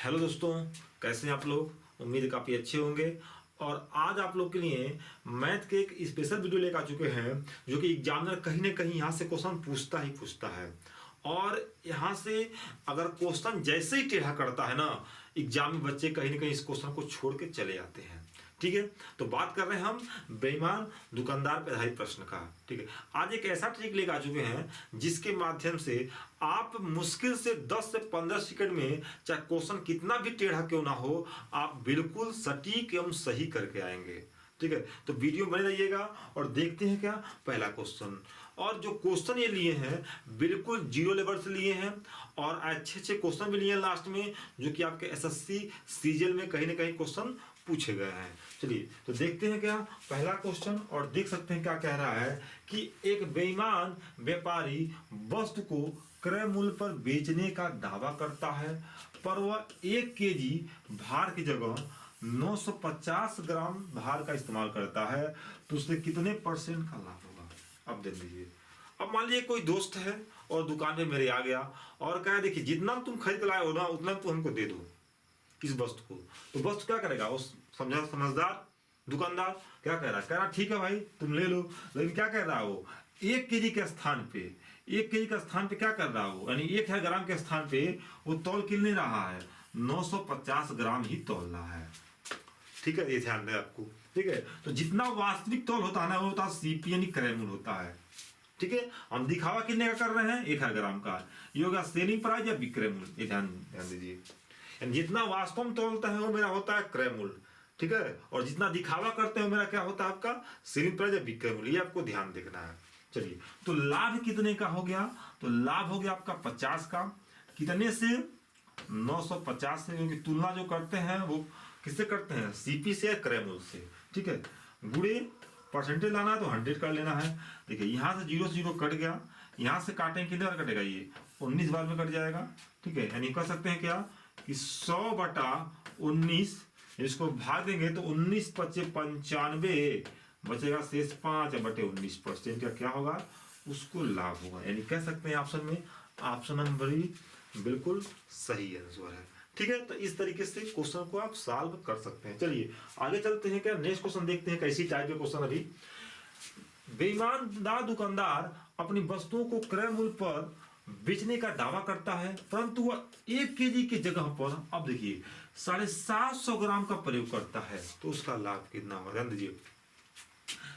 Hello दोस्तों, कैसे हैं आप लोग। उम्मीद है काफ़ी अच्छे होंगे। और आज आप लोग के लिए मैथ के एक स्पेशल वीडियो लेकर आ चुके हैं जो कि एग्जामिनर कहीं ना कहीं यहाँ से क्वेश्चन पूछता ही पूछता है। और यहाँ से अगर क्वेश्चन जैसे ही टेढ़ा करता है ना, एग्जाम में बच्चे कहीं ना कहीं इस क्वेश्चन को छोड़ के चले जाते हैं। ठीक है, तो बात कर रहे हैं हम बेईमान दुकानदार पर आधारित प्रश्न का। ठीक है, आज एक ऐसा ट्रिक लेकर आ चुके हैं जिसके माध्यम से आप मुश्किल से 10 से 15 सेकंड में, चाहे क्वेश्चन कितना भी टेढ़ा क्यों ना हो, आप बिल्कुल सटीक एवं सही करके आएंगे। ठीक है, तो वीडियो बने रहिएगा और देखते हैं क्या पहला क्वेश्चन। और जो क्वेश्चन ये लिए हैं बिल्कुल जीरो लेवल से लिए हैं और अच्छे अच्छे क्वेश्चन भी लिए हैं लास्ट में, जो कि आपके एसएससी सीजीएल में कहीं ना कहीं क्वेश्चन पूछे गए हैं। चलिए तो देखते हैं क्या पहला क्वेश्चन। और देख सकते हैं क्या कह रहा है कि एक बेईमान व्यापारी वस्तु को क्रय मूल्य पर बेचने का दावा करता है, पर वह 1 केजी भार की जगह 950 ग्राम भार का इस्तेमाल करता है, तो उससे कितने परसेंट का लाभ होगा। अब देख लीजिए। अब मान लीजिए कोई दोस्त है और दुकान पे मेरे आ गया और कहा देखिए जितना तुम खरीद लाए हो ना उतना तो हमको दे दो इस वस्तु को। तो वस्तु क्या करेगा, वो समझदार दुकानदार क्या कह रहा है ठीक है भाई तुम ले लो। लेकिन क्या कह रहा है वो 1 केजी के स्थान पे, 1 केजी का स्थान पे क्या कर रहा हो, यानी 1000 ग्राम के स्थान पे वो तौल किल नहीं रहा है, 950 ग्राम ही तौल रहा है। ठीक है, ये ध्यान रहे आपको। ठीक है, तो जितना वास्तविक तौल होता है ना वो होता है सीपी यानी क्रय मूल्य होता है। ठीक है, हम दिखावा कितने का कर रहे हैं 1000 ग्राम का, ये होगा सेलिंग प्राइस या विक्रय मूल्य। ये ध्यान दीजिए, जितना वास्तव में तौलता है वो मेरा होता है क्रय मूल्य। ठीक है, और जितना दिखावा करते हैं मेरा क्या होता है आपका सेलिंग प्राइस या विक्रय मूल्य। ये आपको ध्यान देखना है। चलिए तो लाभ कितने का हो गया, तो लाभ हो गया आपका 50 का। कितने से 950 से, क्योंकि तुलना जो करते हैं वो किससे करते हैं, सीपी से या क्रय मूल्य से। ठीक है, गुड़े परसेंटेज लाना है तो 100 कर लेना है। देखिए यहाँ से 0 से 0 कट गया, यहाँ से काटेंगे कितने बार कटेगा, ये 19 बार में कट जाएगा। ठीक है, यानी कह सकते हैं क्या कि 100/19, इसको भाग देंगे तो 19 × 5 = 95 बचेगा, शेष 5/19% का क्या होगा, उसको लाभ होगा। यानी कह सकते हैं ऑप्शन में ऑप्शन नंबर बिल्कुल सही आंसर है। ठीक है, तो इस तरीके से क्वेश्चन को आप सॉल्व कर सकते हैं। चलिए आगे चलते हैं क्या, नेक्स्ट क्वेश्चन देखते हैं कैसी टाइप के क्वेश्चन। अभी बेईमानदार दुकानदार अपनी वस्तुओं को क्रय मूल्य पर बेचने का दावा करता है, परंतु वह 1 केजी की जगह पर अब देखिए 750 ग्राम का प्रयोग करता है, तो उसका लाभ कितना होगा। ध्यान दीजिए,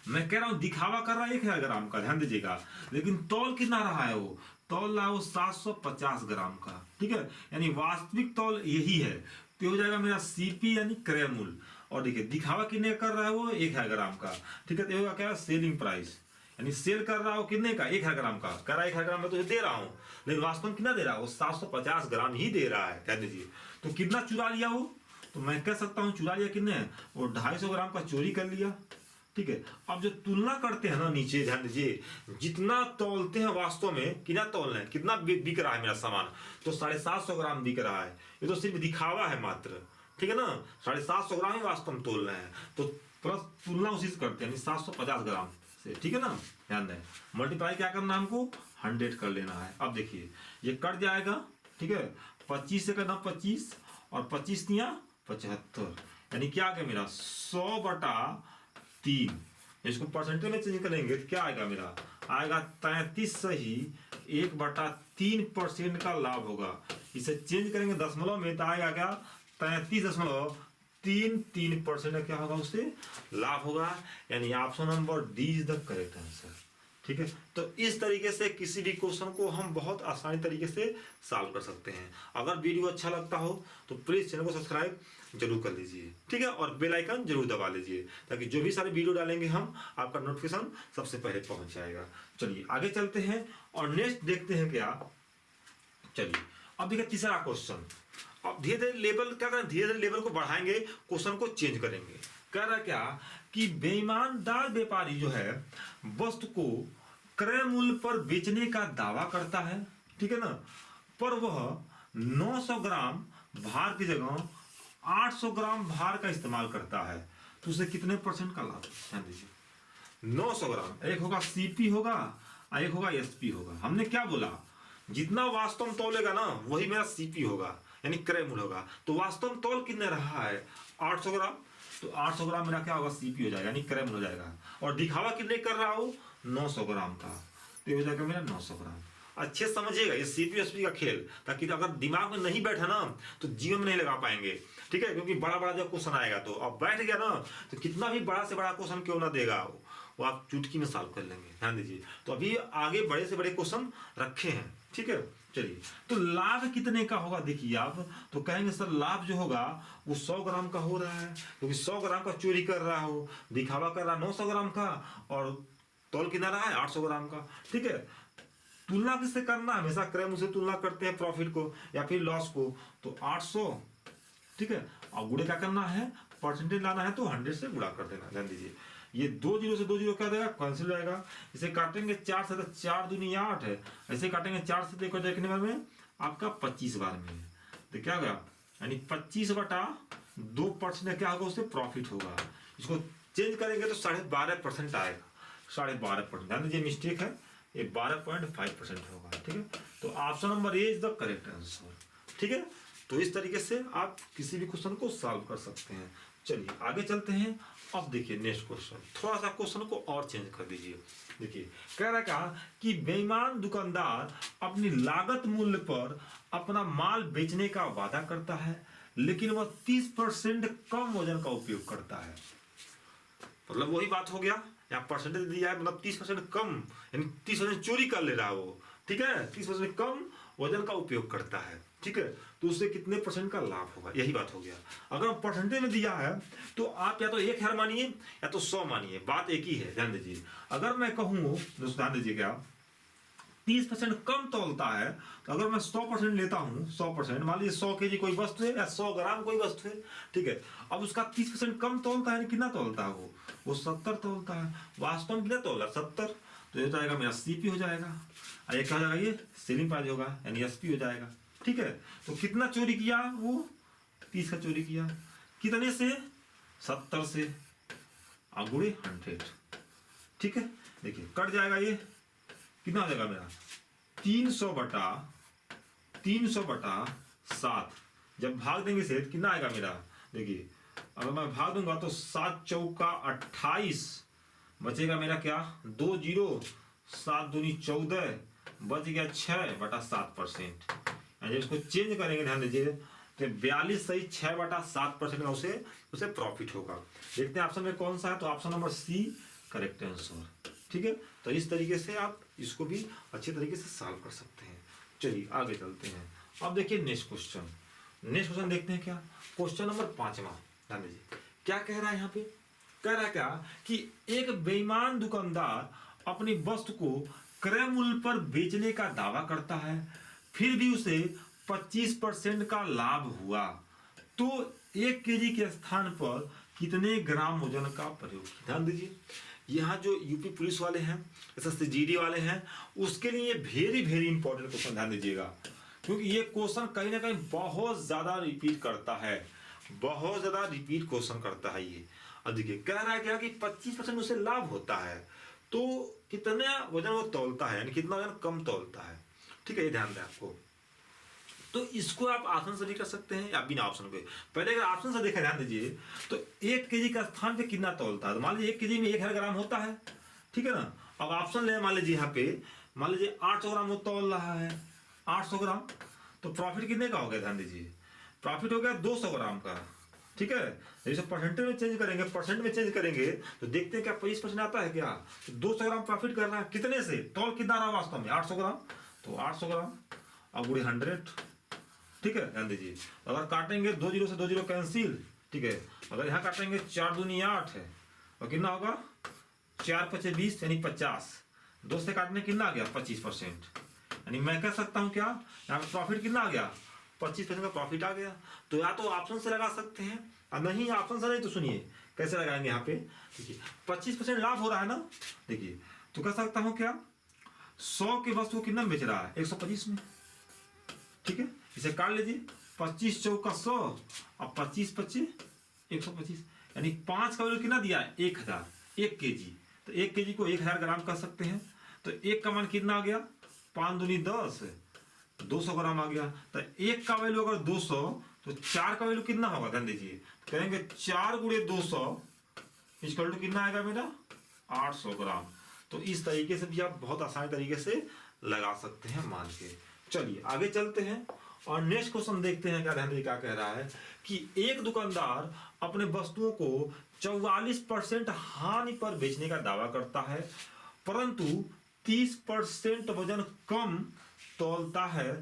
मैं कह रहा हूं दिखावा कर रहा है 1000 ग्राम का, ध्यान दीजिएगा, लेकिन तौल कितना रहा है, वो तौल रहा है वो 750 ग्राम का। ठीक है, यानी वास्तविक तौल यही है, तो हो जाएगा मेरा सीपी यानी क्रय मूल्य। और देखिए दिखावा कितने कर रहा है वो 1000 ग्राम का। ठीक है, तो होगा क्या सेलिंग प्राइस, यानी सेल कर रहा हो कितने का 1000 ग्राम का, कह रहा है 1000 ग्राम में तो दे रहा हूं, लेकिन वास्तव में कितना दे रहा है वो 750 ग्राम ही दे रहा है। ध्यान दीजिए, तो कितना चुरा लिया वो, तो मैं कह सकता हूं चुरा लिया कितने, वो 250 ग्राम का चोरी कर लिया। ठीक है, अब जो तुलना करते हैं ना नीचे, ध्यान दीजिए, जितना तौलते हैं वास्तव में कितना तौल रहे हैं, कितना बिक रहा है मेरा सामान, तो 750 ग्राम बिक रहा है, ये तो सिर्फ दिखावा है मात्र। ठीक है ना, 750 ग्राम ही वास्तव में तोल रहे हैं, तो प्लस तुलना उसी से करते हैं 750 ग्राम से। ठीक है ना, ध्यान दें, मल्टीप्लाई क्या करना है हमको 100 कर लेना है। अब देखिए ये कट जाएगा। ठीक है, 25 से करना 25 और 25 दिया 75, यानी क्या आ गया मेरा 100/3। इसको परसेंटेज में चेंज करेंगे तो क्या आएगा मेरा, आएगा 33 सही 1/3% का लाभ होगा। इसे चेंज करेंगे दशमलव में तो आएगा क्या 33.33% क्या होगा, उससे लाभ होगा। यानी option number D is the correct answer. ठीक है, तो इस तरीके से किसी भी क्वेश्चन को हम बहुत आसानी तरीके से सॉल्व कर सकते हैं। अगर वीडियो अच्छा लगता हो तो प्लीज चैनल को सब्सक्राइब जरूर कर लीजिए। ठीक है, और बेल आइकन जरूर दबा लीजिए, ताकि जो भी सारे वीडियो डालेंगे हम आपका नोटिफिकेशन सबसे पहले पहुंच जाएगा। चलिए आगे चलते हैं और नेक्स्ट देखते हैं क्या। चलिए अब देखिए तीसरा क्वेश्चन। अब धीरे धीरे लेवल क्या करें, धीरे धीरे लेवल को बढ़ाएंगे, क्वेश्चन को चेंज करेंगे। कह रहा क्या कि बेईमानदार व्यापारी जो है वस्तु को क्रय मूल्य पर बेचने का दावा करता है, ठीक है ना, पर वह 900 ग्राम भार की जगह 800 ग्राम भार का इस्तेमाल करता है, तो उसे कितने परसेंट का लाभ। ध्यान दीजिए, 900 ग्राम, एक होगा सीपी होगा और एक होगा एसपी होगा। हमने क्या बोला, जितना वास्तव में तौलेगा ना वही मेरा सीपी होगा, यानी क्रय मूल्य होगा। तो वास्तव में तौल कितने रहा है 800 ग्राम, तो 800 ग्राम मेरा क्या होगा सीपी हो जाएगा, यानी क्रय मूल्य हो जाएगा। और दिखावा कितने कर रहा हूँ 900 ग्राम का, तो ये हो जाएगा मेरा 900 ग्राम। अच्छे समझिएगा ये सीपी एसपी का खेल, ताकि अगर दिमाग में नहीं बैठा ना तो जीवन में नहीं लगा पाएंगे, ठीक है। क्योंकि बड़ा बड़ा जब क्वेश्चन आएगा तो अब बैठ गया ना तो कितना भी बड़ा से बड़ा क्वेश्चन क्यों ना देगा वो आप चुटकी में सॉल्व कर लेंगे, ध्यान दीजिए। तो अभी आगे बड़े से बड़े क्वेश्चन रखे हैं, ठीक है। चलिए, तो लाभ कितने का होगा देखिए आप, तो कहेंगे सर लाभ जो होगा वो 100 ग्राम का हो रहा है, क्योंकि 100 ग्राम का चोरी कर रहा हो, दिखावा कर रहा 900 ग्राम का, और तौल कितना रहा है 800 ग्राम का, ठीक है। तुलना किससे करना, हमेशा क्रय मूल्य से तुलना करते हैं प्रॉफिट को या फिर लॉस को, तो 800, ठीक है। और गुणे क्या करना है, परसेंटेज लाना है तो 100 से गुणा कर देना, ध्यान दीजिए। ये 2 जीरो से 2 जीरो क्या देगा, कैंसिल हो जाएगा। इसे काटेंगे 4 से, तो 4 दूनी 8 है, ऐसे काटेंगे 4 से, देखो देखने में आपका 25 बार में, तो क्या होगा, यानी 25/2% क्या होगा, उससे प्रॉफिट होगा। इसको चेंज करेंगे तो 12.5% आएगा, 12.5%, ध्यान दीजिए मिस्टेक है, ये 12.5% होगा, ठीक है। तो option number A is the correct answer, ठीक है। तो इस तरीके से आप किसी भी क्वेश्चन को सॉल्व कर सकते हैं। चलिए आगे चलते हैं। अब देखिए नेक्स्ट क्वेश्चन, थोड़ा सा क्वेश्चन को और चेंज कर दीजिए। देखिए कह रहा था कि बेईमान दुकानदार अपनी लागत मूल्य पर अपना माल बेचने का वादा करता है, लेकिन वह 30% कम वजन का उपयोग करता है। मतलब वही बात हो गया, यहाँ परसेंटेज दिया है, मतलब 30% कम, यानी 30% चोरी कर ले रहा है वो, ठीक है। 30% कम वजन का उपयोग करता है, ठीक है। तो उससे कितने परसेंट का लाभ होगा, यही बात हो गया। अगर परसेंटेज में दिया है तो आप या तो 1000 मानिए या तो 100 मानिए, बात एक ही है, ध्यान दीजिए। अगर मैं कहूँ, ध्यान दीजिएगा, 30% कम तौलता है, तो अगर मैं 100% लेता हूँ, 100%, मान लीजिए 100 केजी कोई वस्तु है या 100 ग्राम कोई वस्तु है, ठीक है। अब उसका 30% कम तौलता है, कितना तौलता है वो 70 तौलता है। वास्तव में कितना तौला 70, तो ये हो जाएगा मेरा सीपी हो जाएगा, और ये क्या हो जाएगा, ये सेलिंग प्राइस होगा, यानी एसपी हो जाएगा, ठीक है। तो कितना चोरी किया वो 30 का चोरी किया, कितने से 70 से, गुणे 100, ठीक है। देखिए कट जाएगा, ये कितना हो जाएगा मेरा 300/7, जब भाग देंगे से कितना आएगा मेरा, देखिए अगर मैं भाग दूंगा तो 7 चौका 28, बचेगा मेरा क्या 2 जीरो, 7 दूनी 14, बच गया 6/7%। जब इसको चेंज करेंगे ध्यान दीजिए तो 42 सही 6/7% का उसे प्रॉफिट होगा। देखते हैं ऑप्शन में कौन सा है, तो option number C correct answer, ठीक है। तो इस तरीके से आप इसको भी अच्छे तरीके से सॉल्व कर सकते हैं। चलिए आगे चलते हैं। अब देखिए नेक्स्ट क्वेश्चन देखते हैं क्या, क्वेश्चन नंबर 5वां, ध्यान दीजिए क्या कह रहा है यहाँ पे। कह रहा है क्या कि एक बेईमान दुकानदार अपनी वस्तु को क्रय मूल्य पर बेचने का दावा करता है, फिर भी उसे 25% का लाभ हुआ, तो 1 केजी के स्थान पर कितने ग्राम वजन का प्रयोग किया। ध्यान दीजिए यहाँ जो यूपी पुलिस वाले हैं, एसएससी जीडी वाले हैं, उसके लिए वेरी वेरी इंपॉर्टेंट क्वेश्चन, ध्यान दीजिएगा, क्योंकि ये क्वेश्चन कहीं ना कहीं बहुत ज्यादा रिपीट करता है, बहुत ज्यादा रिपीट क्वेश्चन करता है ये। अब देखिए कह रहा है क्या कि 25% उसे लाभ होता है, तो कितना वजन वो तौलता है, यानी कितना वजन कम तौलता है, ठीक है। ये ध्यान दें आपको, तो इसको आप ऑप्शन से भी कर सकते हैं या बिना ऑप्शन के। पहले अगर ऑप्शन से देखा ध्यान दीजिए तो 1 केजी का स्थान पे कितना तौलता है, तो मान लीजिए 1 केजी में 1000 ग्राम होता है, ठीक है ना। अब ऑप्शन ले, मान लीजिए यहाँ पे मान लीजिए 800 ग्राम वो तौल रहा है, 800 ग्राम, तो प्रॉफिट कितने का हो गया, ध्यान दीजिए प्रॉफिट हो गया 200 ग्राम का, ठीक है। जैसे परसेंटेज में चेंज करेंगे, परसेंट में चेंज करेंगे तो देखते हैं क्या 25% आता है क्या, तो 200 ग्राम प्रॉफिट कर रहा है, कितने से, तौल कितना रहा वास्तव में 800 ग्राम, तो 800 ग्राम अब गुणे 100, ठीक है। ध्यान दीजिए अगर काटेंगे 2 जीरो से 2 जीरो कैंसिल, ठीक है। अगर यहाँ काटेंगे 4 दूनी 8 है, और कितना होगा 4 पचे 20, यानी 50, 2 से काटने कितना आ गया 25%, यानी मैं कह सकता हूँ क्या यहाँ पे प्रॉफिट कितना आ गया 25% का प्रॉफिट आ गया। तो या तो ऑप्शन से लगा सकते हैं, और नहीं ऑप्शन से नहीं तो सुनिए कैसे लगाएंगे यहाँ पे, देखिए 25% लाभ हो रहा है ना, देखिए तो कह सकता हूँ क्या 100 की वस्तु कितना बेच रहा है 125 में, ठीक है। इसे काट लीजिए 25 चौका 100 और 25 पच्चीस 125, यानी 5 का वैल्यू कितना दिया है 1000, 1 केजी, तो 1 केजी को 1000 ग्राम कर सकते हैं। तो 1 का मान कितना आ गया 5 दूनी 10, 200 ग्राम आ गया। तो 1 का वैल्यू अगर 200 तो 4 का वैल्यू कितना होगा, ध्यान दीजिए। कहेंगे 4 गुणे 200 इक्वल टू कितना आएगा मेरा 800 ग्राम। तो इस तरीके से भी आप बहुत आसानी तरीके से लगा सकते हैं मान के। चलिए आगे चलते हैं और नेक्स्ट क्वेश्चन देखते हैं। क्या ध्यान दीजिए क्या कह रहा है कि एक दुकानदार अपने वस्तुओं को 44% हानि पर बेचने का दावा करता है, परंतु 30% वजन कम तौलता है,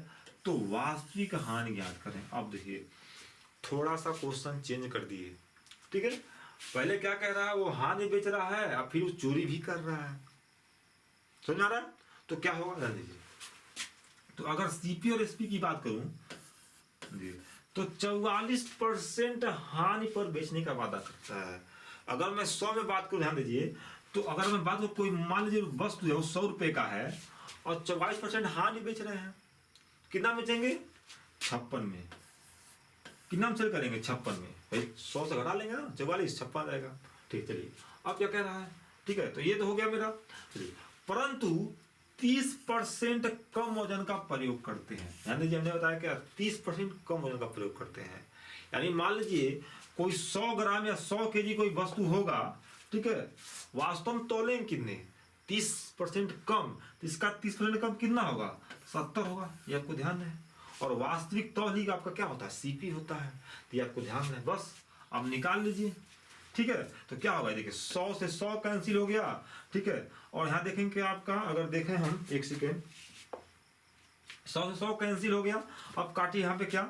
तो वास्तविक हानि ज्ञात करें। अब देखिए थोड़ा सा क्वेश्चन चेंज कर दिए, ठीक है। पहले क्या कह रहा है, वो हानि बेच रहा है और फिर वो चोरी भी कर रहा है, समझ आ रहा है। तो क्या होगा ध्यान दीजिए। तो अगर सीपी और एसपी की बात करूं जी, तो 44% हानि पर बेचने का वादा करता है। अगर मैं 100 में बात करूं, ध्यान दीजिए, तो अगर मैं बात करूं कोई मान लीजिए वस्तु है वो 100 रुपए का है और 44% हानि बेच रहे हैं, कितना बेचेंगे 56 में। कितना हम सेल करेंगे 56 में, भाई 100 से घटा लेंगे ना, 44 56 आएगा। ठीक, चलिए अब क्या कह रहा है, ठीक है। तो ये तो हो गया मेरा। चलिए परंतु 30% कम वजन का प्रयोग करते हैं। ध्यान दीजिए हमने बताया क्या 30% कम वजन का प्रयोग करते हैं। यानी मान लीजिए कोई 100 ग्राम या 100 केजी कोई वस्तु होगा, ठीक है, वास्तव में तोलेंगे कितने 30% कम, तो इसका 30% कम कितना होगा 70 होगा, ये आपको ध्यान है। और वास्तविक तौल ही आपका क्या होता है सीपी होता है, तो ये आपको ध्यान है। बस अब निकाल लीजिए, ठीक है। तो क्या होगा देखिए 100 से 100 कैंसिल हो गया, ठीक है। और यहाँ देखेंगे आपका अगर देखें हम एक सेकेंड, 100 से 100 कैंसिल हो गया। अब काटिए यहाँ पे क्या,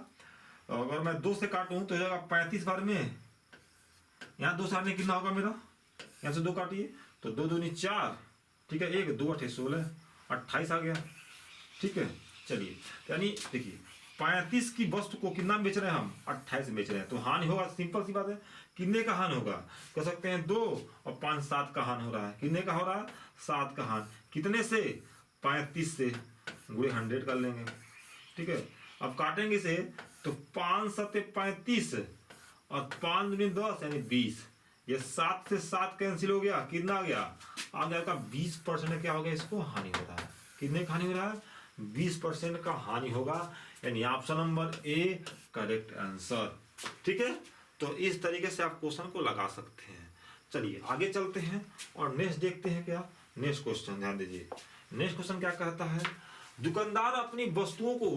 अगर मैं 2 से काटूं तो जाएगा 35 बार में, यहाँ 2 से आने कितना होगा मेरा, यहाँ से 2 काटिए तो 2 दूनी 4, ठीक है, 1 2 8 16 28 आ गया, ठीक है। चलिए यानी देखिए 35 की वस्तु को कितना बेच रहे हैं हम 28 बेच रहे हैं, तो हानि होगा, सिंपल सी बात है। कितने का हानि होगा कह सकते हैं 2 और 5 7 का हानि हो रहा है। कितने का हो रहा है 7 का हानि, कितने से 35 से गुणे 100 कर लेंगे, ठीक है। अब काटेंगे से तो 5 7 35 और 5 दूनी 10 यानी 20, ये 7 से 7 कैंसिल हो गया, कितना आ गया आ गया का 20% क्या हो गया, इसको हानि हो रहा है। कितने का हानि हो रहा है 20% का हानि होगा, यानी option number A correct answer, ठीक है। तो इस तरीके से आप क्वेश्चन को लगा सकते हैं। चलिए आगे चलते हैं और नेक्स्ट देखते हैं क्या नेक्स्ट क्वेश्चन, ध्यान दीजिए। नेक्स्ट क्वेश्चन क्या कहता है, दुकानदार अपनी वस्तुओं को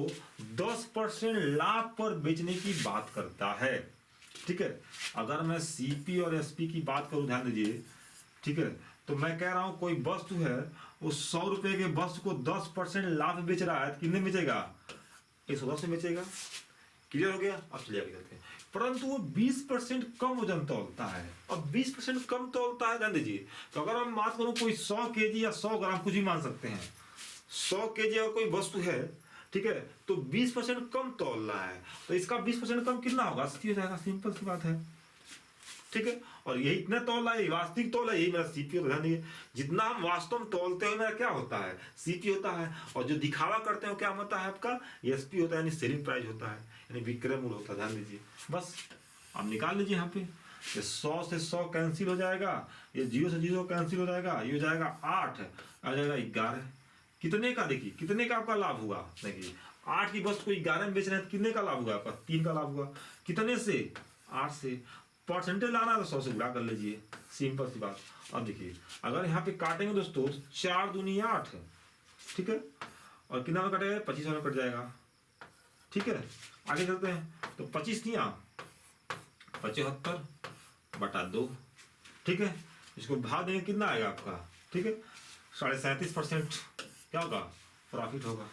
10% लाभ पर बेचने की बात करता है, ठीक है। अगर मैं सीपी और एसपी की बात करूं, ध्यान दीजिए, ठीक है, तो मैं कह रहा हूं कोई वस्तु है वो 100 रुपए के वस्तु को 10% लाभ बेच रहा है, कितने बेचेगा 110 में बेचेगा। क्लियर हो गया। अब चलिए आगे चलते हैं। परंतु वो 20% कम वजन तौलता है, और 20% कम तौलता है, ध्यान दीजिए। तो अगर हम बात करूं कोई 100 केजी या 100 ग्राम कुछ भी मान सकते हैं, 100 केजी अगर कोई वस्तु है, ठीक है, तो 20% कम तौल रहा है, तो इसका 20% कम कितना होगा 80 हो जाएगा, सिंपल सी बात है, ठीक है। और यही इतना तौल है, वास्तविक तौल है, यही मेरा सीपी होता है। जितना हम वास्तव में तौलते हैं मेरा क्या होता है सीपी होता है, और जो दिखावा करते हैं क्या होता है आपका एसपी होता है, यानी सेलिंग प्राइस होता है, यानी विक्रय मूल्य होता है। ध्यान दीजिए बस अब निकाल लीजिए यहाँ पे, ये 100 से 100 कैंसिल हो जाएगा, ये 0 से 0 कैंसिल हो जाएगा, ये हो जाएगा 8 आ जाएगा 11, कितने का देखिए कितने का आपका लाभ हुआ, देखिए 8 की वस्तु को 11 में बेच रहे हैं तो कितने का लाभ हुआ आपका 3 का लाभ हुआ, कितने से 8 से। परसेंटेज लाना है तो 100 से गुणा कर लीजिए, सिंपल सी बात। अब देखिए अगर यहाँ पे काटेंगे दोस्तों 4 दूनी 8, ठीक है, और कितना में कटेगा 25 में कट जाएगा, ठीक है। आगे चलते हैं तो 25 दिया 75 बटा 2, ठीक है, इसको भाग देंगे कितना आएगा आपका, ठीक है, 37.5% क्या होगा प्रॉफिट होगा,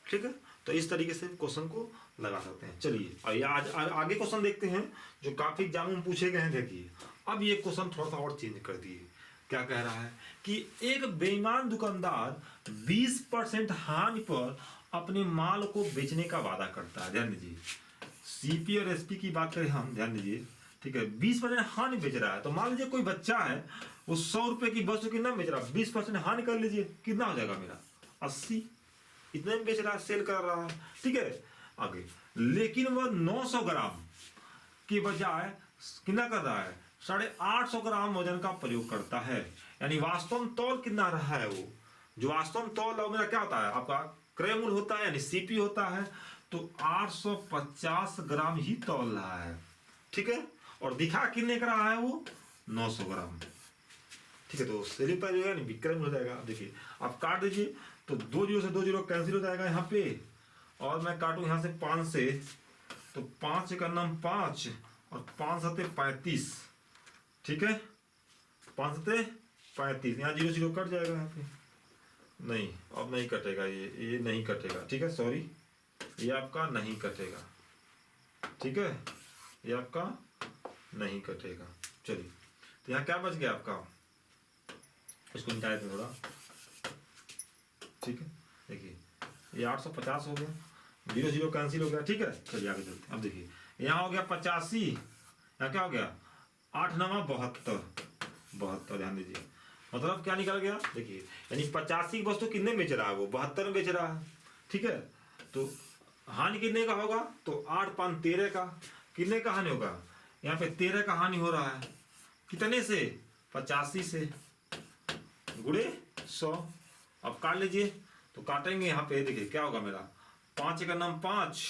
ठीक है। तो इस तरीके से क्वेश्चन को लगा सकते हैं। चलिए और आज आगे क्वेश्चन देखते हैं जो काफी एग्जाम में पूछे गए हैं। देखिए अब ये क्वेश्चन थोड़ा सा और चेंज कर दिए। क्या कह रहा है कि एक बेईमान दुकानदार 20% हानि पर अपने माल को बेचने का वादा करता है। ध्यान दीजिए सीपी और एसपी की बात करें हम, ध्यान दीजिए, ठीक है, 20% हानि बेच रहा है। तो मान लीजिए कोई बच्चा है वो 100 रुपए की वस्तु कितना बेच रहा है, 20% हानि कर लीजिए, कितना हो जाएगा मेरा 80, इतने में बेच रहा है, सेल कर रहा है, ठीक है। आगे लेकिन वह 900 ग्राम की बजाय कितना कर रहा है 850 ग्राम वजन का प्रयोग करता है, यानी वास्तव में तौल कितना रहा है, वो जो वास्तव में तौल मेरा क्या होता है आपका विक्रय मूल्य होता है यानी सीपी होता है, तो 850 ग्राम ही तौल रहा है। ठीक है, और दिखा कितने का रहा है वो 900 ग्राम। ठीक है, तो सेलिंग प्राइस होगा विक्रय मूल्य हो जाएगा। देखिए आप काट दीजिए तो 2 जीरो से 2 जीरो कैंसिल हो जाएगा यहाँ पे, और मैं काटूं यहाँ से 5 से, तो 5 का नाम 5 और 5 सत्ते 35। ठीक है, 5 सत्ते 35, यहाँ जीरो जीरो कट जाएगा यहाँ पे। नहीं, अब नहीं कटेगा, ये नहीं कटेगा। ठीक है, सॉरी, ये आपका नहीं कटेगा। ठीक है, ये आपका नहीं कटेगा। चलिए, तो यहाँ क्या बच गया आपका, इसको निकाल दें थोड़ा। ठीक है, देखिए ये 850 हो गया, जीरो जीरो कैंसिल हो गया। ठीक है, चलिए आगे चलते हैं। अब देखिए यहाँ हो गया 85, यहाँ क्या हो गया 8 9 72, ध्यान दीजिए। मतलब क्या निकल गया, देखिए यानी 85 की वस्तु कितने बेच रहा है वो 72 में बेच रहा है। ठीक है, तो हानि कितने का होगा, तो 8 5 13 का। कितने का हानि होगा, यहाँ पे 13 का हानि हो रहा है। कितने से, 85 से, गुणे 100। अब काट लीजिए, तो काटेंगे यहाँ पे, देखिए क्या होगा मेरा 5 का नाम 5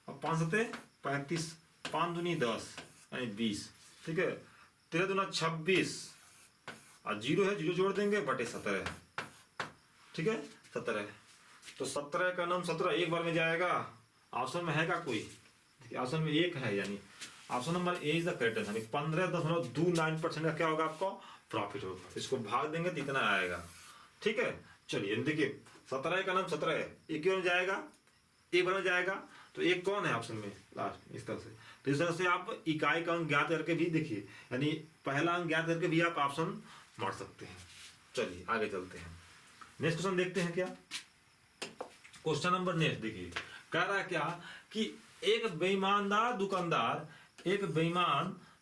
और 5 सत्ते 35, 5 दूनी 10 यानी 20। ठीक है, 13 दूना 26 और जीरो है, जीरो जोड़ देंगे बटे 17। ठीक है, 17, तो 17 का नाम 17 एक बार में जाएगा। ऑप्शन में है का कोई, देखिए ऑप्शन में एक है, यानी option number A is the correct answer. 15.29% का क्या होगा आपको प्रॉफिट होगा। इसको भाग देंगे तो इतना आएगा। ठीक है, चलिए देखिए 17 का नाम 17 है, एक क्यों जाएगा, एक बार में जाएगा, तो एक कौन है ऑप्शन में लास्ट, इस तरह से। तो इस तरह से आप इकाई का अंक ज्ञात करके भी देखिए, यानी पहला अंक ज्ञात करके भी आप ऑप्शन मार सकते हैं। चलिए आगे चलते हैं, नेक्स्ट क्वेश्चन देखते हैं। क्या क्वेश्चन नंबर नेक्स्ट देखिए, कह रहा है क्या कि एक बेईमान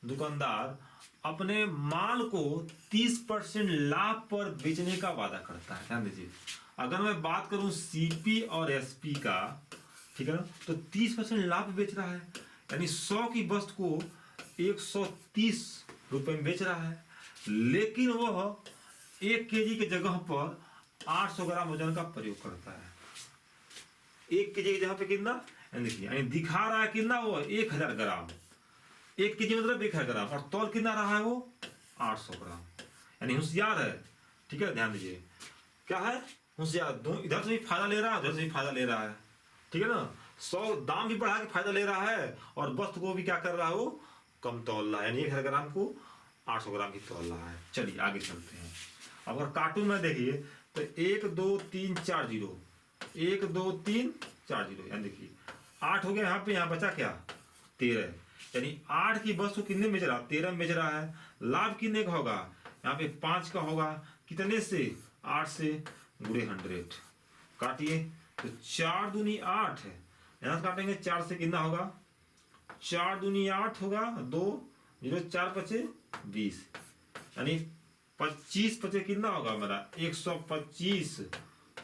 दुकानदार अपने माल को 30% लाभ पर बेचने का वादा करता है। ध्यान दीजिए, अगर मैं बात करूं सीपी और एसपी का, ठीक है ना, तो 30% लाभ बेच रहा है, यानी 100 की वस्तु को 130 रुपए में बेच रहा है, लेकिन वह 1 केजी के जगह पर 800 ग्राम वजन का प्रयोग करता है। 1 केजी की जगह पे कितना, देखिए यानी दिखा रहा है कितना, वो 1000 ग्राम, 1 केजी मतलब 1000 ग्राम, और तौल कितना रहा है वो 800 ग्राम, यानी होशियार है। ठीक है, ध्यान दीजिए क्या है, होशियार, इधर से भी फायदा ले रहा है, उधर से भी फायदा ले रहा है। ठीक है ना, 100 दाम भी बढ़ा के फायदा ले रहा है, और वस्तु को भी क्या कर रहा है वो कम तौल रहा है, यानी 1000 ग्राम को 800 ग्राम की तौल रहा है। चलिए आगे चलते हैं। अगर कार्टून में देखिए तो 1 2 3 4 जीरो, 1 2 3 4 जीरो, यानी देखिए 8 हो गया यहाँ पे, यहाँ बचा क्या 13, यानी 8 की वस्तु कितने में बेच रहा, 13 में बेच रहा है। लाभ कितने का होगा, यहाँ पे 5 का होगा, कितने से 8 से, गुणे 100। काटिए, तो 4 दूनी 8 है, यहाँ से काटेंगे 4 से, कितना होगा 4 दूनी 8 होगा, 2 जीरो 4 पचे 20, यानी 25 पचे कितना होगा मेरा 125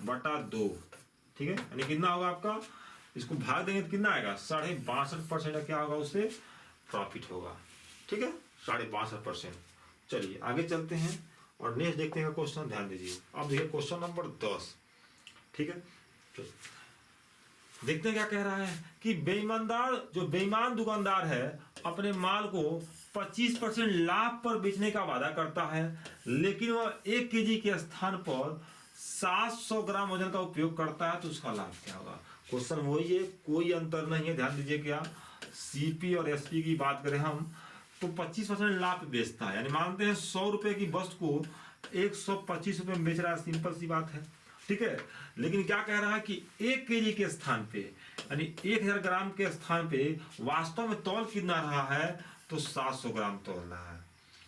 बटा 2। ठीक है, यानी कितना होगा आपका, इसको भाग देंगे तो कितना आएगा 62.5% क्या होगा, उससे प्रॉफिट होगा। ठीक है, 62.5%। चलिए आगे चलते हैं और नेक्स्ट देखते हैं क्वेश्चन, ध्यान दीजिए। अब देखिए क्वेश्चन नंबर 10। ठीक है, तो देखते हैं क्या कह रहा है कि बेईमान दुकानदार है अपने माल को 25% लाभ पर बेचने का वादा करता है, लेकिन वह 1 केजी के स्थान पर 700 ग्राम वजन का उपयोग करता है, तो उसका लाभ क्या होगा। क्वेश्चन वही है, कोई अंतर नहीं है। ध्यान दीजिए, क्या सीपी और एसपी की बात करें हम, तो 25% लाभ बेचता है, यानी मानते हैं 100 रुपए की वस्तु को 125 रुपए में बेच रहा है, सिंपल सी बात है। ठीक है, लेकिन क्या कह रहा है कि 1 केजी के स्थान पे, यानी 1000 ग्राम के स्थान पे वास्तव में तौल कितना रहा है, तो 700 ग्राम तौल रहा है।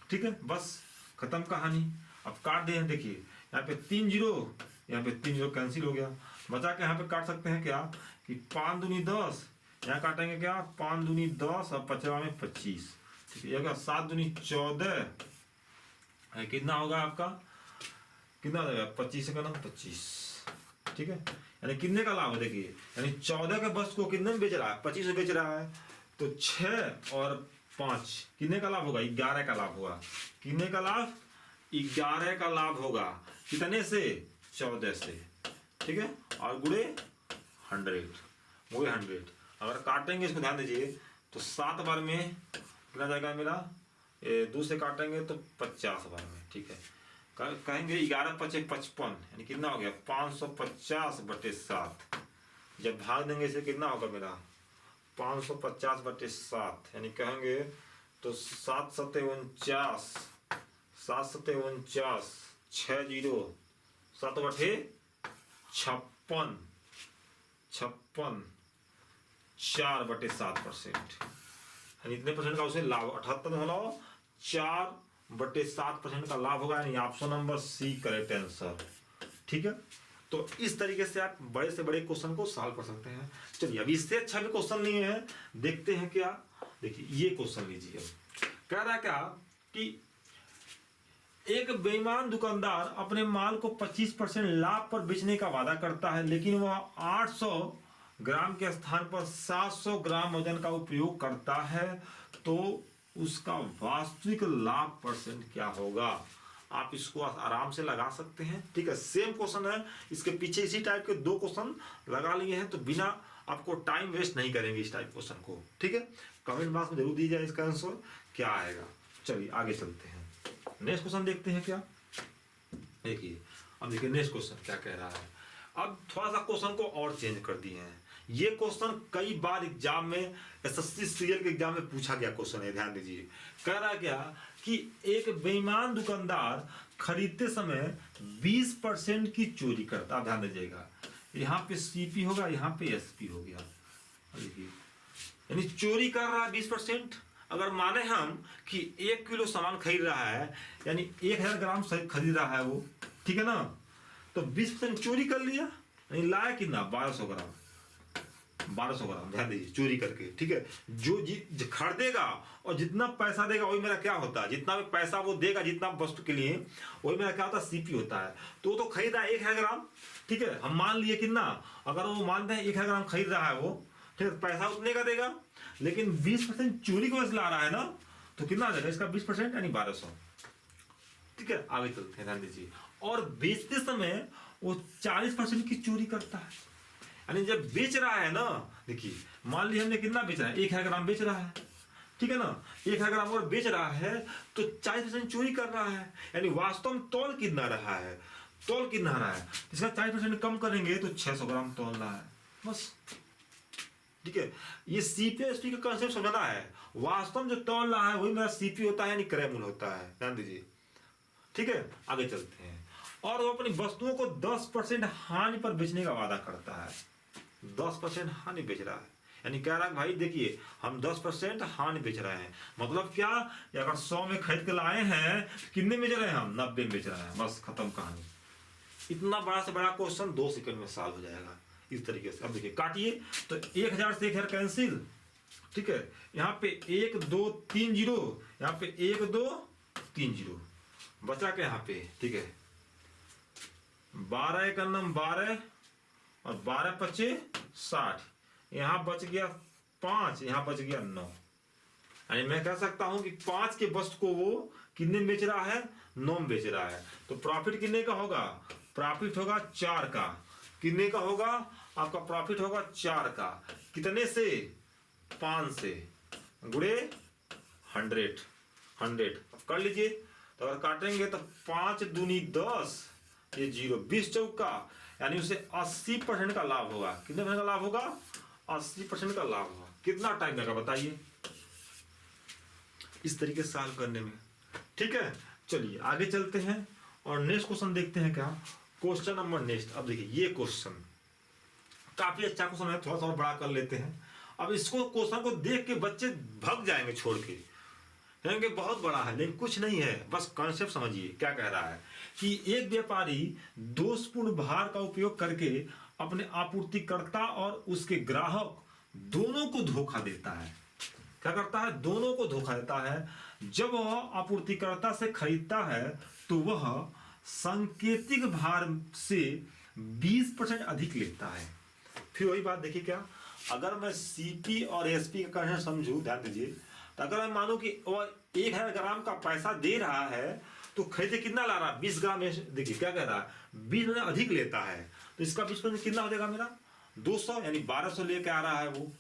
ठीक है, बस खत्म कहानी। अब काट दें, देखिए यहाँ पे 3 जीरो, यहाँ पे 3 जीरो कैंसिल हो गया, बचा के यहाँ पे काट सकते हैं क्या कि 5 दूनी 10, यहाँ काटेंगे क्या 5 दूनी 10 और 55 में 25। ठीक है, 7 दूनी 14, कितना होगा आपका, कितना हो जाएगा 25 का नाम 25। ठीक है, यानी कितने का लाभ है, देखिए यानी 14 के वस्तु को कितने में बेच रहा है, 25 में बेच रहा है, तो 6 और 5 कितने का लाभ होगा, 11 का लाभ होगा। कितने का लाभ, 11 का लाभ होगा, कितने से 14 से। ठीक है, और गुणे 100, गुणे 100। अगर काटेंगे इसको ध्यान दीजिए तो 7 बार में कितना जाएगा मेरा, 2 से काटेंगे तो 50 बार में, ठीक है। कहेंगे 11 × 5 = 55, यानी कितना हो गया 550/7। जब भाग देंगे इसे कितना होगा मेरा 550/7, यानी कहेंगे तो 7 × 7 = 49, 7 × 7 = 49, 6 0, 7/56, 4/7%, यानी इतने परसेंट का उसे लाभ 78 होना हो, 4/7% का लाभ होगा, यानी option number C correct answer, ठीक है। तो इस तरीके से आप बड़े से बड़े क्वेश्चन को सॉल्व कर सकते हैं। चलिए अब इससे अच्छा भी क्वेश्चन नहीं है, देखते हैं क्या। देखिए ये क्वेश्चन लीजिए, कह रहा है क्या कि एक बेईमान दुकानदार अपने माल को 25% लाभ पर बेचने का वादा करता है, लेकिन वह 800 ग्राम के स्थान पर 700 ग्राम वजन का उपयोग करता है, तो उसका वास्तविक लाभ परसेंट क्या होगा। आप इसको आराम से लगा सकते हैं, ठीक है। सेम क्वेश्चन है, इसके पीछे इसी टाइप के 2 क्वेश्चन लगा लिए हैं, तो बिना आपको टाइम वेस्ट नहीं करेंगे इस टाइप क्वेश्चन को, ठीक है। कमेंट बॉक्स में जरूर दीजिए इसका आंसर क्या आएगा। चलिए आगे चलते हैं, नेक्स्ट क्वेश्चन देखते हैं क्या। देखिए अब देखिए नेक्स्ट क्वेश्चन क्या कह रहा है। अब थोड़ा सा क्वेश्चन को और चेंज कर दिए हैं। ये क्वेश्चन कई बार एग्जाम में, एसएससी सीरियल के एग्जाम में पूछा गया क्वेश्चन है, ध्यान दीजिए। कह रहा क्या कि एक बेईमान दुकानदार खरीदते समय 20% की चोरी करता, ध्यान दीजिएगा। यहाँ पे सीपी होगा, यहाँ पे एसपी हो गया, देखिए यानी चोरी कर रहा है 20%। अगर माने हम कि 1 किलो सामान खरीद रहा है, यानी 1000 ग्राम खरीद रहा है वो, ठीक है ना, तो 20% चोरी कर लिया, यानी लाया कितना 1200 ग्राम, 1200 ग्राम, ध्यान दीजिए चोरी करके, ठीक है। जो खरीदेगा और जितना पैसा देगा वही मेरा क्या होता है, जितना भी पैसा वो देगा जितना वस्तु के लिए, वही मेरा क्या होता है सीपी होता है। तो खरीदा 1000 ग्राम, ठीक है। हम मान लिए कितना, अगर वो मानते हैं 1000 ग्राम खरीद रहा है वो, ठीक है, पैसा उतने का देगा, लेकिन 20% चोरी की वजह से ला रहा है ना, तो कितना आ जाएगा इसका 20%, यानी 1200, ठीक है। आगे चलते हैं, ध्यान दीजिए। और बेचते समय वो 40% की चोरी करता है, यानी जब बेच रहा है ना, देखिए मान लीजिए हमने कितना बेच रहा है, 1000 ग्राम बेच रहा है, ठीक है ना, 1000 ग्राम और बेच रहा है तो 40% चोरी कर रहा है, यानी वास्तव में तौल कितना रहा है, तौल कितना रहा है, इसका 40% कम करेंगे तो 600 ग्राम तौल रहा है, बस, ठीक है। ये सीपी एसपी का कंसेप्ट समझना है। वास्तव में जो तौल रहा है वही मेरा सीपी होता है, यानी क्रय मूल्य होता है, ध्यान दीजिए, ठीक है। आगे चलते हैं। और वो अपनी वस्तुओं को 10% हानि पर बेचने का वादा करता है, 10% हानि बेच रहा है, यानी कह रहा है भाई देखिए हम 10% हानि बेच रहे हैं, मतलब क्या, अगर 100 में खरीद के लाए हैं, कितने बेच रहे हैं हम, 90 में बेच रहे हैं, बस खत्म कहानी। इतना बड़ा से बड़ा क्वेश्चन 2 सेकंड में सॉल्व हो जाएगा इस तरीके से। अब देखिए काटिए, तो 1000 से 1000 कैंसिल, ठीक है। यहाँ पे 1 2 3 0, यहाँ पे 1 2 3 0 बचा के यहाँ पे, ठीक है। 12 का नाम 12 और 12 × 5 = 60, यहाँ बच गया 5, यहाँ बच गया 9, यानी मैं कह सकता हूं कि 5 के वस्तु को वो कितने में बेच रहा है, 9 में बेच रहा है। तो प्रॉफिट कितने का होगा, प्रॉफिट होगा 4 का, कितने का होगा आपका प्रॉफिट होगा 4 का, कितने से 5 से, गुणे 100 कर लीजिए। तो अगर काटेंगे तो 5 दूनी 10, ये 0, 20 चौका, यानी उसे 80% का लाभ होगा। कितने % का लाभ होगा, 80% का लाभ होगा। कितना टाइम लगा बताइए इस तरीके से सॉल्व करने में, ठीक है। चलिए आगे चलते हैं और नेक्स्ट क्वेश्चन देखते हैं क्या, क्वेश्चन नंबर नेक्स्ट। अब देखिए ये क्वेश्चन काफी अच्छा क्वेश्चन है, थोड़ा सा और बड़ा कर लेते हैं। अब इसको क्वेश्चन को देख के बच्चे भाग जाएंगे छोड़ के, कहेंगे बहुत बड़ा है, लेकिन कुछ नहीं है, बस कॉन्सेप्ट समझिए। क्या कह रहा है कि एक व्यापारी दोषपूर्ण भार का उपयोग करके अपने आपूर्तिकर्ता और उसके ग्राहक दोनों को धोखा देता है। क्या करता है, दोनों को धोखा देता है। जब वह आपूर्तिकर्ता से खरीदता है तो वह सांकेतिक भार से 20% अधिक लेता है। फिर वही बात देखिए, क्या अगर मैं सीपी और एसपी का कंसेप्ट समझूं, ध्यान दीजिए, तो अगर मैं मानूं कि वह 1000 ग्राम का पैसा दे रहा है तो खरीदे कितना ला रहा है 20 ग्राम देखिए क्या कह रहा है 20 अधिक लेता है, तो इसका 20% कितना हो जाएगा मेरा 200 यानी 1200 लेके आ रहा है वो।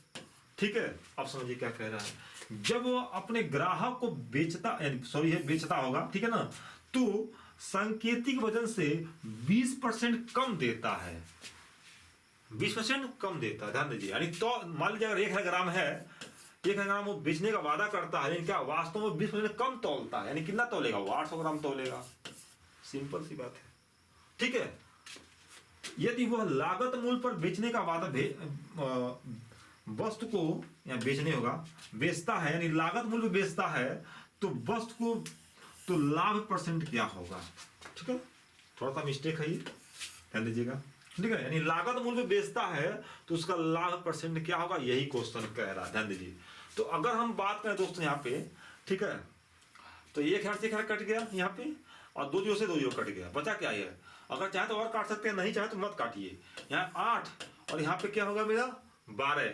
ठीक है, अब समझिए क्या कह रहा है, जब वो अपने ग्राहक को बेचता बेचता होगा, ठीक है ना, तो सांकेतिक वजन से 20% कम देता है, 20% कम देता है, ध्यान दीजिए। यानी तो मान लीजिए अगर 1000 ग्राम है, 1000 ग्राम वो बेचने का वादा करता है, लेकिन क्या वास्तव में 20% कम तौलता है, यानी कितना तौलेगा वो 800 ग्राम तौलेगा। सिंपल सी बात है। ठीक है, यदि वह लागत मूल्य पर बेचने का वादा वस्तु को या बेचने होगा बेचता है, यानी लागत मूल्य बेचता है, तो वस्तु को तो लाभ परसेंट क्या होगा। ठीक है, थोड़ा सा मिस्टेक है ये, ध्यान दीजिएगा। ठीक है, यानी लागत मूल्य बेचता है तो उसका लाभ परसेंट क्या होगा, यही क्वेश्चन कह रहा है, ध्यान दीजिए। तो अगर हम बात करें दोस्तों यहाँ पे, ठीक है, तो 1000 से 1000 कट गया यहाँ पे, और 2 0 से 2 0 कट गया, बचा क्या है। अगर चाहे तो और काट सकते हैं, नहीं चाहे तो मत काटिए। यहाँ 8 और यहाँ पे क्या होगा मेरा 12,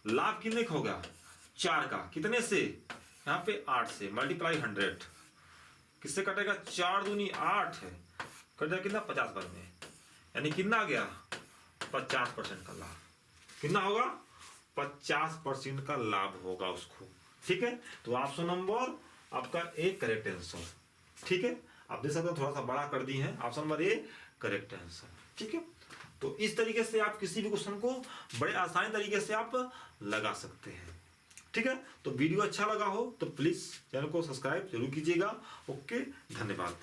लाभ कितने का होगा 4 का, कितने से यहाँ पे 8 से, मल्टीप्लाई 100 किससे कटेगा 4 दूनी 8 है, कट जाएगा कितना 50 बार में, यानी कितना आ गया 50% का लाभ। कितना होगा 50% का लाभ होगा उसको। ठीक है, तो ऑप्शन नंबर आपका ए करेक्ट आंसर। ठीक है, आप देख सकते हो थोड़ा सा बड़ा कर दी है, option number A correct answer. ठीक है, तो इस तरीके से आप किसी भी क्वेश्चन को बड़े आसानी तरीके से आप लगा सकते हैं। ठीक है, तो वीडियो अच्छा लगा हो तो प्लीज चैनल को सब्सक्राइब जरूर कीजिएगा। ओके, धन्यवाद।